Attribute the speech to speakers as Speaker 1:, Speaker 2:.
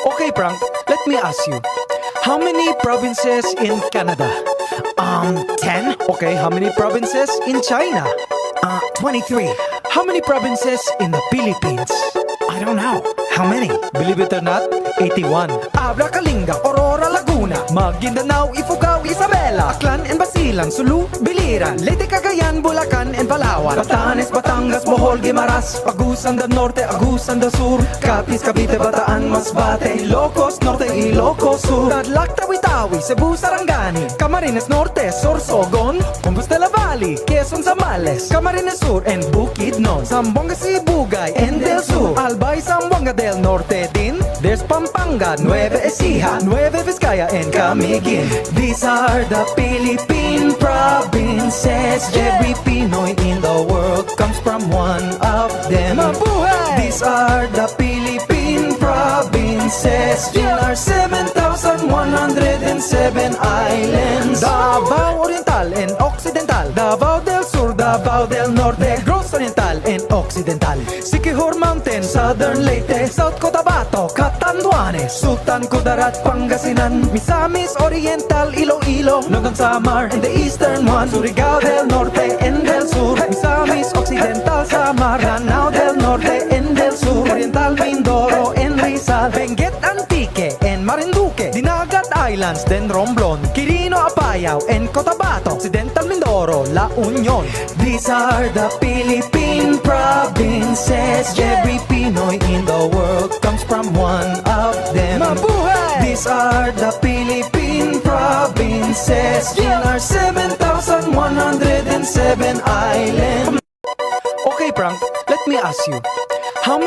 Speaker 1: Okay, Frank, let me ask you. How many provinces in Canada?
Speaker 2: 10?
Speaker 1: Okay, how many provinces in China?
Speaker 2: 23.
Speaker 1: How many provinces in the Philippines?
Speaker 2: I don't know. How many?
Speaker 1: Believe it or not, 81. Abra, Kalinga, Aurora, Laguna, Maguindanao, Ifugao, Isabela, Aklan and Basilan, Sulu, Biliran, Leyte, Cagayan, Bulacan and Palawan, Batanes, Batangas, Bohol, Guimaras, Agusan del Norte, Agusan del Sur, Capiz, Cavite, Bataan, Masbate, Ilocos Norte, Ilocos Sur, Tadlac, Tawi-Tawi, Cebu, Sarangani, Camarines Norte, Sorsogon, Compostela Valley, Quezon, Zambales, Camarines Sur and Bukidnon, Zamboanga, Sibugay and Del Sur, Albay, Zamboanga del Norte din, there's Pampanga, Nueva Ecija, Nueva Vizcaya and Camiguin. These are the Philippine provinces. Every Pinoy in the world comes from one of them. Mabuhay! These are the Philippine provinces. In our 7,107 islands. Davao Oriental and Occidental, Davao del Sur, Davao del Norte, Negros Oriental and Occidental, Siquijor Mountain, Southern Leyte, South Cotabato, Catanduanes, Sultan Kudarat, Pangasinan, Misamis Oriental, Iloilo, Northern Samar and the eastern one, Surigao del Norte and del Sur, Misamis Occidental, Samar, Lanao del Norte and del Sur, Oriental Mindoro and Rizal, Benguet Antique and Marinduque, Dinagat Islands, then Romblon, Quirino Apayao and Cotabato, Occidental Mindoro, La Union. These are the Philippine provinces. Every Pinoy in the world comes from one of them. Mabuhay! These are the Philippine provinces. In our 7,107 islands. Okay, Frank, let me ask you. How many